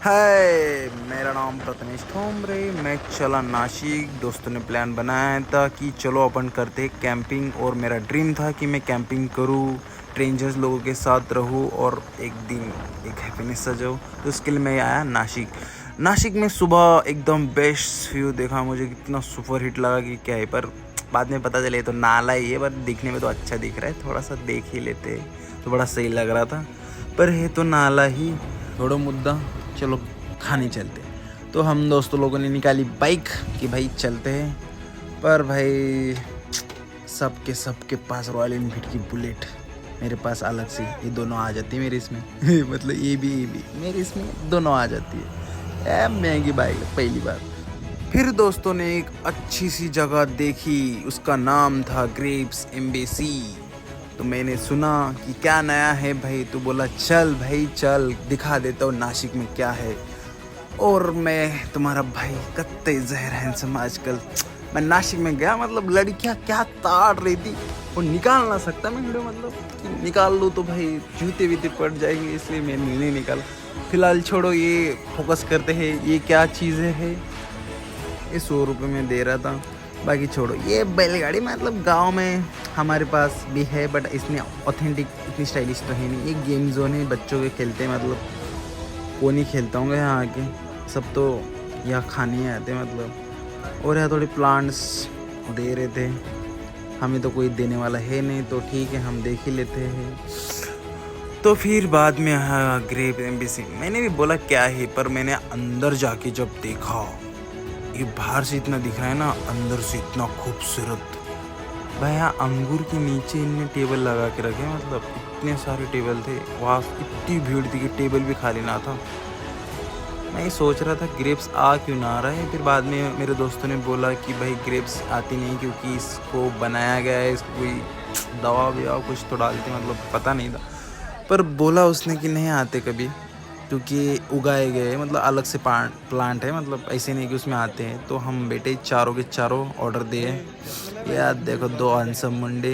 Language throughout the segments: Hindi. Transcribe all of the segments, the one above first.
हाय, मेरा नाम प्रथमेश ठोमरे। मैं चला नासिक। दोस्तों ने प्लान बनाया था कि चलो अपन करते हैं कैंपिंग, और मेरा ड्रीम था कि मैं कैंपिंग करूँ, स्ट्रेंजर्स लोगों के साथ रहूँ और एक दिन एक हैप्पीनेस सजाऊँ। तो उसके लिए मैं आया नासिक। नासिक में सुबह एकदम बेस्ट व्यू देखा मुझे, कितना सुपर हिट लगा कि क्या है। पर बाद में पता चले तो नाला ही है, पर दिखने में तो अच्छा दिख रहा है। थोड़ा सा देख ही लेते तो बड़ा सही लग रहा था, पर है तो नाला ही। थोड़ा मुद्दा, चलो खाने चलते। तो हम दोस्तों लोगों ने निकाली बाइक कि भाई चलते हैं। पर भाई सबके पास रॉयल एनफील्ड की बुलेट, मेरे पास अलग से ये दोनों आ जाती है मेरे इसमें मतलब ये भी मेरे इसमें दोनों आ जाती है। महंगी बाइक पहली बार। फिर दोस्तों ने एक अच्छी सी जगह देखी, उसका नाम था ग्रेप्स एम्बेसी। तो मैंने सुना कि क्या नया है भाई, तो बोला चल भाई चल, दिखा देता हूँ नासिक में क्या है। और मैं तुम्हारा भाई कत्ते जहर हैंडसम आजकल। मैं नासिक में गया, मतलब लड़कियां क्या ताड़ रही थी, और निकाल ना सकता मैं वीडियो, मतलब कि निकाल लूँ तो भाई जूते वीते पड़ जाएंगे, इसलिए मैंने नहीं निकाला। फिलहाल छोड़ो, ये फोकस करते हैं ये क्या चीज़ें है। ये 100 रुपये में दे रहा था, बाकी छोड़ो। ये बैलगाड़ी मतलब गांव में हमारे पास भी है, बट इसमें ऑथेंटिक इतनी स्टाइलिश तो है नहीं। ये गेम जोन है, बच्चों के खेलते हैं, मतलब कौन ही खेलता होंगे यहाँ आके, सब तो यहाँ खाने आते हैं मतलब। और यहाँ थोड़े प्लांट्स दे रहे थे, हमें तो कोई देने वाला है नहीं, तो ठीक है हम देख ही लेते हैं। तो फिर बाद में हाँ ग्रेप एम्बेसी, मैंने भी बोला क्या है, पर मैंने अंदर जाके जब देखा, ये बाहर से इतना दिख रहा है ना, अंदर से इतना खूबसूरत। भाई यहाँ अंगूर के नीचे इनने टेबल लगा के रखे, मतलब इतने सारे टेबल थे वहाँ, इतनी भीड़ थी कि टेबल भी खाली ना था। मैं ये सोच रहा था ग्रेप्स आ क्यों ना आ रहा है। फिर बाद में मेरे दोस्तों ने बोला कि भाई ग्रेप्स आती नहीं क्योंकि इसको बनाया गया है, इसको कोई दवा ववा कुछ तो डालते, मतलब पता नहीं था। पर बोला उसने कि नहीं आते कभी, क्योंकि उगाए गए, मतलब अलग से प्लांट है, मतलब ऐसे नहीं कि उसमें आते हैं। तो हम बेटे चारों के चारों ऑर्डर दिए। यार देखो, 2 हैंडसम मुंडे,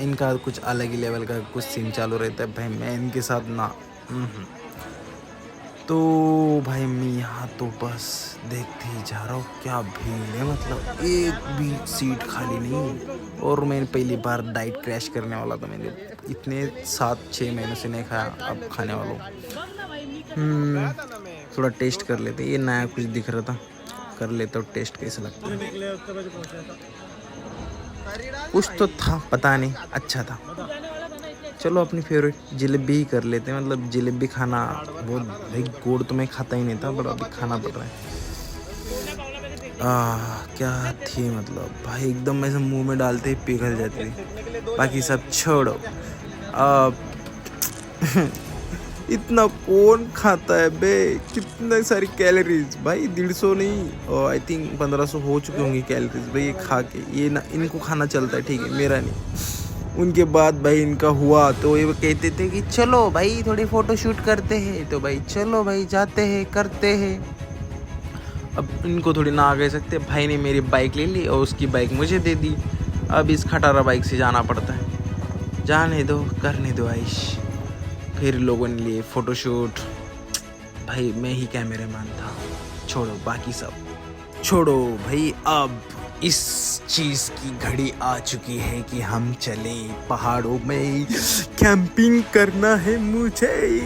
इनका कुछ अलग ही लेवल का कुछ सीन चालू रहता है भाई, मैं इनके साथ ना। तो भाई मैं यहाँ तो बस देखते ही जा रहा हूँ, क्या भीड़ है, मतलब एक भी सीट खाली नहीं। और मैं पहली बार डाइट क्रैश करने वाला था, मैंने इतने 7-6 महीनों से नहीं खाया, अब खाने वाला हूँ। थोड़ा टेस्ट कर लेते, ये नया कुछ दिख रहा था, कर लेता हूँ टेस्ट कैसा लगता है। कुछ तो था, पता नहीं, अच्छा था। चलो अपनी फेवरेट जलेबी ही कर लेते हैं, मतलब जलेबी खाना बहुत, भाई गुड़ तो मैं खाता ही नहीं था, पर अभी खाना पड़ रहा है। क्या थी, मतलब भाई एकदम ऐसे मुंह में डालते ही पिघल जाती थी। बाकी सब छोड़ो, अब इतना कौन खाता है बे, कितने सारी कैलोरीज भाई, 150 नहीं, आई थिंक 1500 हो चुकी होंगी कैलोरीज भाई ये खा के। ये ना, इनको खाना चलता है, ठीक है, मेरा नहीं। उनके बाद भाई इनका हुआ तो ये कहते थे कि चलो भाई थोड़ी फ़ोटो शूट करते हैं, तो भाई चलो भाई जाते हैं करते हैं। अब इनको थोड़ी ना आगे सकते, भाई ने मेरी बाइक ले ली और उसकी बाइक मुझे दे दी। अब इस खटारा बाइक से जाना पड़ता है, जाने दो, करने दो आइश। फिर लोगों ने लिए फ़ोटोशूट, भाई मैं ही कैमरामैन था। छोड़ो बाकी सब, छोड़ो भाई। अब इस चीज़ की घड़ी आ चुकी है कि हम चले पहाड़ों में, कैंपिंग करना है मुझे।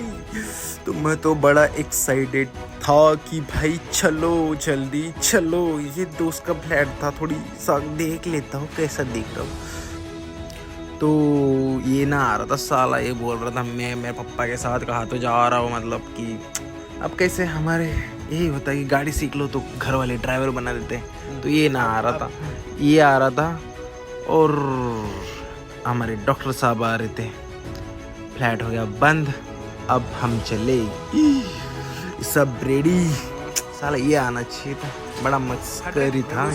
तो मैं तो बड़ा एक्साइटेड था कि भाई चलो जल्दी चलो। ये दोस्त का फ्लैट था, थोड़ी सा देख लेता हूँ कैसा दिख रहा हूँ। तो ये ना आ रहा था साला, ये बोल रहा था मैं मेरे पापा के साथ कहा तो जा रहा हूँ, मतलब कि अब कैसे हमारे यही होता है कि गाड़ी सीख लो तो घर वाले ड्राइवर बना देते हैं। तो ये ना आ रहा था, ये आ रहा था, और हमारे डॉक्टर साहब आ रहे थे। फ्लैट हो गया बंद, अब हम चले, सब रेडी। साला ये आना चाहिए था, बड़ा मस्करी था।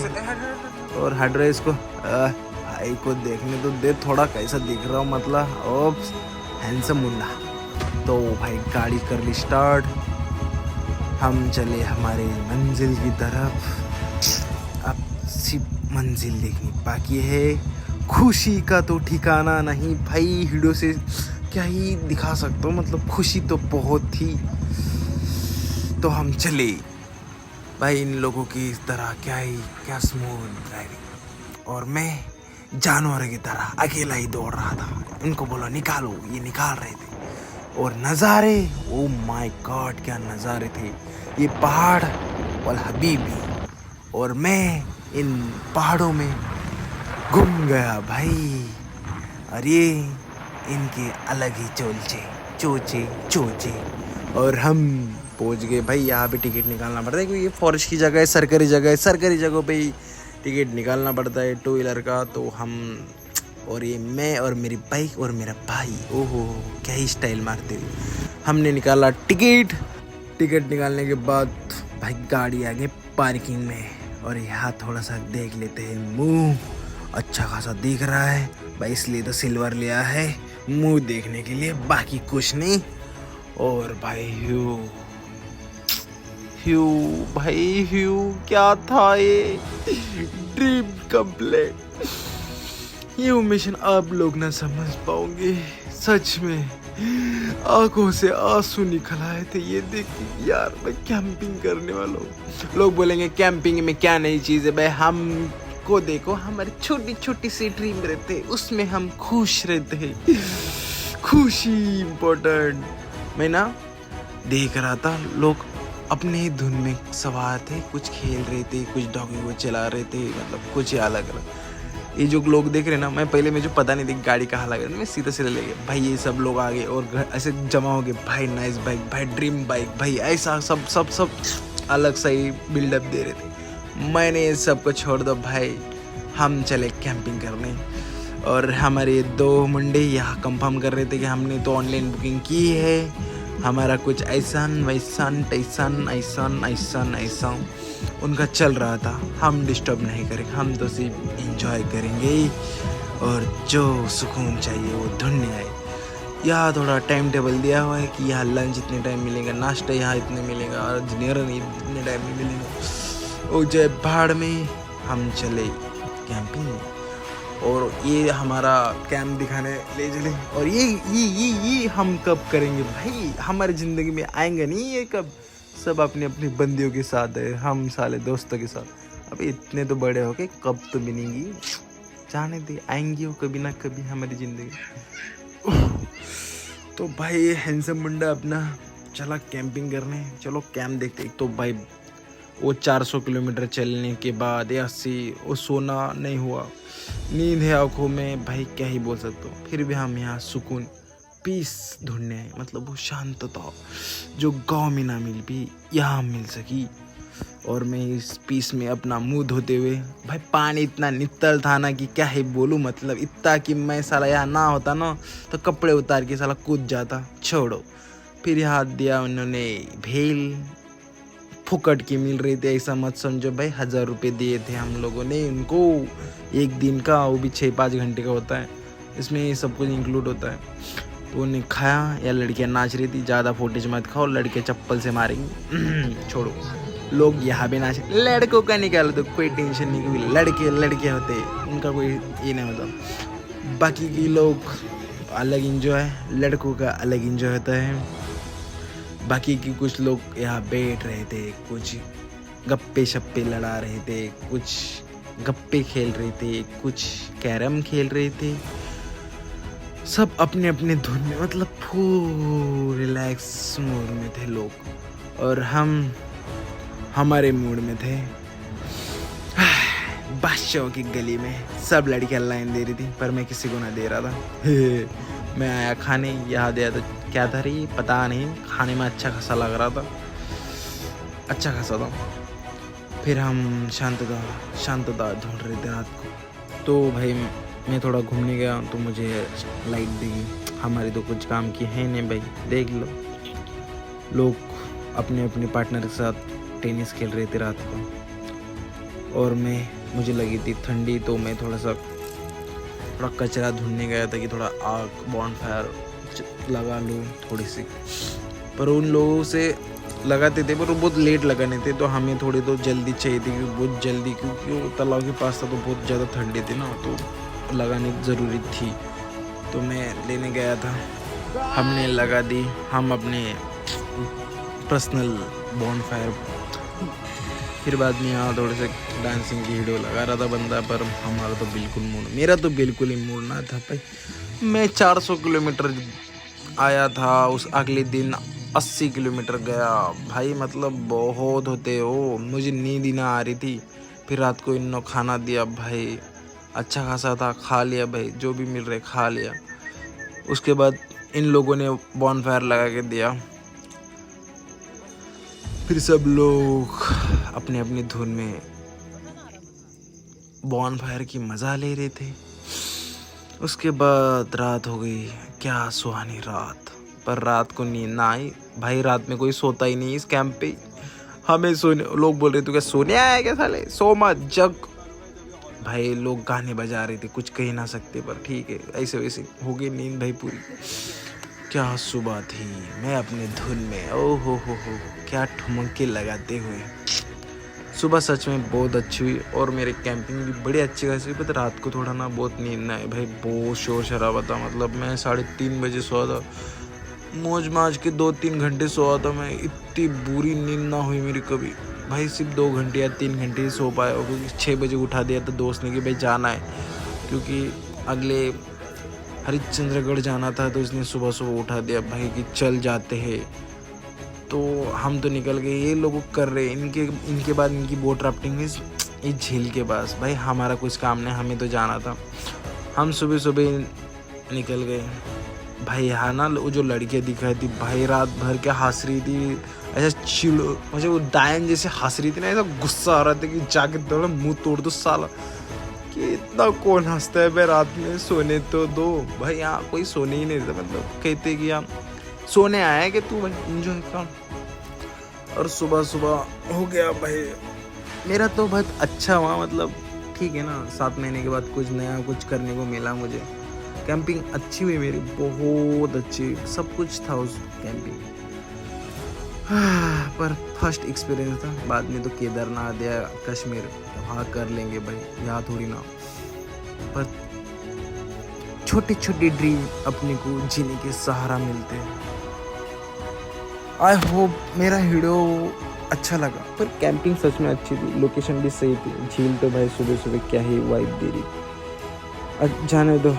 और हट रहे इसको, भाई को देखने तो दे थोड़ा कैसा दिख रहा हूँ, मतलब ओ हैंडसम मुंडा। तो भाई गाड़ी कर ली स्टार्ट, हम चले हमारे मंजिल की तरफ। अब सिर्फ मंजिल देखनी बाकी है, खुशी का तो ठिकाना नहीं भाई। वीडियो से क्या ही दिखा सकता हूँ, मतलब खुशी तो बहुत थी। तो हम चले भाई। इन लोगों की इस तरह क्या स्मूथ ड्राइविंग, और मैं जानवर की तरह अकेला ही दौड़ रहा था। इनको बोला निकालो, ये निकाल रहे थे। और नज़ारे, ओ माय गॉड क्या नज़ारे थे। ये पहाड़ वल हबीबी, और मैं इन पहाड़ों में गुम गया भाई। और ये इनके अलग ही चोचे। और हम पहुंच गए भाई। यहाँ पे टिकट निकालना पड़ता है क्योंकि ये फॉरेस्ट की जगह है, सरकारी जगह है। सरकारी जगहों पे ही टिकट निकालना पड़ता है 2 व्हीलर का। तो हम, और ये मैं और मेरी बाइक और मेरा भाई, ओहो क्या ही स्टाइल मारते हुए हमने निकाला टिकट। टिकट निकालने के बाद भाई गाड़ी आ गई पार्किंग में। और यहाँ थोड़ा सा देख लेते हैं मुंह, अच्छा खासा दिख रहा है भाई, इसलिए तो सिल्वर लिया है मुंह देखने के लिए, बाकी कुछ नहीं। और भाई ह्यू क्या था ये, ड्रीम कंप्लीट। ये मिशन आप लोग ना समझ पाओगे, सच में आंखों से आंसू निकल आए थे ये देख के। यार मैं कैंपिंग करने वाला हूँ। लोग बोलेंगे कैंपिंग में क्या नई चीज़ है भाई, हम को देखो हमारी छोटी छोटी सी ड्रीम रहते, उसमें हम खुश रहते हैं। खुशी इम्पोर्टेंट। मैं ना देख रहा था लोग अपने ही धुन में सवार थे, कुछ खेल रहे थे, कुछ डॉगी को चला रहे थे, मतलब कुछ अलग अलग। ये जो लोग देख रहे ना, मैं पहले मुझे पता नहीं थी गाड़ी कहाँ लगा, मैं सीधा सीधा ले गया भाई। ये सब लोग आ गए और ऐसे जमा हो गए भाई, नाइस बाइक भाई, ड्रीम बाइक भाई, ऐसा सब अलग सा ही बिल्डअप दे रहे थे। मैंने ये सब को छोड़ दो भाई, हम चले कैंपिंग करने। और हमारे 2 मुंडे यहाँ कंफर्म कर रहे थे कि हमने तो ऑनलाइन बुकिंग की है, हमारा कुछ ऐसा उनका चल रहा था। हम डिस्टर्ब नहीं करेंगे, हम तो सिर्फ एंजॉय करेंगे और जो सुकून चाहिए वो ढूंढने आए। यहाँ थोड़ा टाइम टेबल दिया हुआ है कि यहाँ लंच इतने टाइम मिलेगा, नाश्ता यहाँ इतने मिलेगा, और डिनर इतने टाइम में मिलेगा। और जय पहाड़ में हम चले कैंपिंग, और ये हमारा कैंप दिखाने ले चले। और ये हम कब करेंगे भाई, हमारी ज़िंदगी में आएंगे नहीं ये कब। सब अपनी अपनी बंदियों के साथ है, हम साले दोस्तों के साथ। अब इतने तो बड़े हो गए, कब तो मिलेंगी, जाने दे, आएंगी वो कभी ना कभी हमारी ज़िंदगी। तो भाई हैंडसम मुंडा अपना चला कैंपिंग करने। चलो कैंप देखते। तो भाई वो 400 किलोमीटर चलने के बाद या 80, वो सोना नहीं हुआ, नींद है आँखों में भाई, क्या ही बोल सकते हो। फिर भी हम यहाँ सुकून, पीस ढूंढने आए, मतलब वो शांतता जो गांव में ना मिल भी यहाँ मिल सकी। और मैं इस पीस में अपना मुंह धोते हुए, भाई पानी इतना नित्तल था ना कि क्या ही बोलूँ, मतलब इतना कि मैं साला यहाँ ना होता ना तो कपड़े उतार के साला कूद जाता। छोड़ो, फिर हाथ दिया उन्होंने भेल, फुकट की मिल रही थी, ऐसा मत समझो भाई। 1000 रुपये दिए थे हम लोगों ने उनको, एक दिन का, वो भी 6-5 घंटे का होता है, इसमें सब कुछ इंक्लूड होता है। तो उन्हें खाया। या लड़कियां नाच रही थी, ज़्यादा फुटेज मत खाओ, लड़के चप्पल से मारेंगे। छोड़ो, लोग यहाँ भी नाच, लड़कों का निकालो तो कोई टेंशन नहीं, क्योंकि लड़के होते उनका कोई ये नहीं होता। बाकी के लोग अलग इंजॉय, लड़कों का अलग इंजॉय होता है। बाकी की कुछ लोग यहाँ बैठ रहे थे, कुछ गप्पे शप्पे लड़ा रहे थे, कुछ गप्पे खेल रहे थे, कुछ कैरम खेल रहे थे। सब अपने अपने धुन में, मतलब फुल रिलैक्स मूड में थे लोग, और हम हमारे मूड में थे। बादशाह की गली में सब लड़कियां लाइन दे रही थी, पर मैं किसी को ना दे रहा था। मैं आया खाने, यहाँ दिया तो क्या था रही पता नहीं, खाने में अच्छा खासा लग रहा था, अच्छा खासा था। फिर हम शांतता ढूंढ रहे थे रात को। तो भाई मैं थोड़ा घूमने गया तो मुझे लाइट दिखी। हमारी तो कुछ काम की है नहीं भाई, देख लो, लोग अपने अपने पार्टनर के साथ टेनिस खेल रहे थे रात को, और मुझे लगी थी ठंडी, तो मैं थोड़ा कचरा ढूंढने गया था कि थोड़ा आग बॉनफायर लगा लूँ थोड़ी सी। पर उन लोगों से लगाते थे, पर वो बहुत लेट लगाने थे, तो हमें थोड़ी तो जल्दी चाहिए थी, बहुत जल्दी, क्योंकि वो तालाब के पास था तो बहुत ज़्यादा ठंडी थी ना, तो लगानी ज़रूरी थी। तो मैं लेने गया था, हमने लगा दी। हम अपने पर्सनल बॉनफायर। फिर बाद में यहाँ थोड़े से डांसिंग की वीडियो लगा रहा था बंदा, पर हमारा तो बिल्कुल मूड, मेरा तो बिल्कुल ही मूड ना था भाई। मैं 400 किलोमीटर आया था, उस अगले दिन 80 किलोमीटर गया भाई, मतलब बहुत होते हो। मुझे नींद ही ना आ रही थी। फिर रात को इन्हों खाना दिया भाई, अच्छा खासा था, खा लिया भाई, जो भी मिल रहे खा लिया। उसके बाद इन लोगों ने बॉनफायर लगा के दिया। फिर सब लोग अपने अपनी धुन में बॉनफायर की मज़ा ले रहे थे। उसके बाद रात हो गई, क्या सुहानी रात। पर रात को नींद ना आई भाई, रात में कोई सोता ही नहीं इस कैंप पे। हमें सोने, लोग बोल रहे तू क्या सोने आया है क्या साले, सो मत जग। भाई लोग गाने बजा रहे थे, कुछ कह ना सकते, पर ठीक है, ऐसे वैसे हो गई नींद भाई पूरी। क्या सुबह थी, मैं अपने धुन में, ओ हो क्या ठुमके लगाते हुए। सुबह सच में बहुत अच्छी हुई और मेरे कैंपिंग भी बड़ी अच्छी खासी हुई। पर रात को थोड़ा ना बहुत नींद ना आई भाई, बहुत शोर शराबा था। मतलब मैं 3:30 बजे सोया था, मौज माज के 2-3 घंटे सोया था मैं। इतनी बुरी नींद ना हुई मेरी कभी भाई, सिर्फ 2 घंटे या 3 घंटे ही सो पाया। और क्योंकि 6 बजे उठा दिया था दोस्त ने कि भाई जाना है, क्योंकि अगले हरिश्चंद्रगढ़ जाना था, तो इसने सुबह सुबह उठा दिया भाई कि चल जाते हैं। तो हम तो निकल गए, ये लोग कर रहे इनके बाद इनकी बोट राफ्टिंग इस झील के पास। भाई हमारा कुछ काम नहीं, हमें तो जाना था। हम सुबह सुबह निकल गए भाई। यहाँ ना वो जो लड़कियाँ दिखाई थी भाई, रात भर क्या हंस रही थी, ऐसा चिलो, मुझे वो डायन जैसे हंस रही थी ना, ऐसा गुस्सा आ रहा था कि जाके थोड़ा मुंह तोड़ दो साला, कि इतना कौन हंसता है भाई रात में, सोने तो दो भाई। यहाँ कोई सोने ही नहीं देता, मतलब कहते कि यहाँ सोने आया है कि तू भाई एंजॉय कर। और सुबह सुबह हो गया भाई, मेरा तो बहुत अच्छा हुआ, मतलब ठीक है ना, 7 महीने के बाद कुछ नया कुछ करने को मिला मुझे। कैंपिंग अच्छी हुई मेरी, बहुत अच्छी, सब कुछ था उस कैंपिंग। पर फर्स्ट एक्सपीरियंस था, बाद में तो केदारनाथ या कश्मीर वहाँ कर लेंगे भाई, यहाँ थोड़ी ना। पर छोटे छोटे ड्रीम अपने को जीने के सहारा मिलते हैं। आई होप मेरा वीडियो अच्छा लगा। पर कैंपिंग सच में अच्छी थी, लोकेशन भी सही थी, झील तो भाई सुबह सुबह क्या ही वाइब दे रही। जाने दो,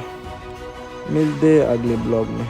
मिलते अगले ब्लॉग में।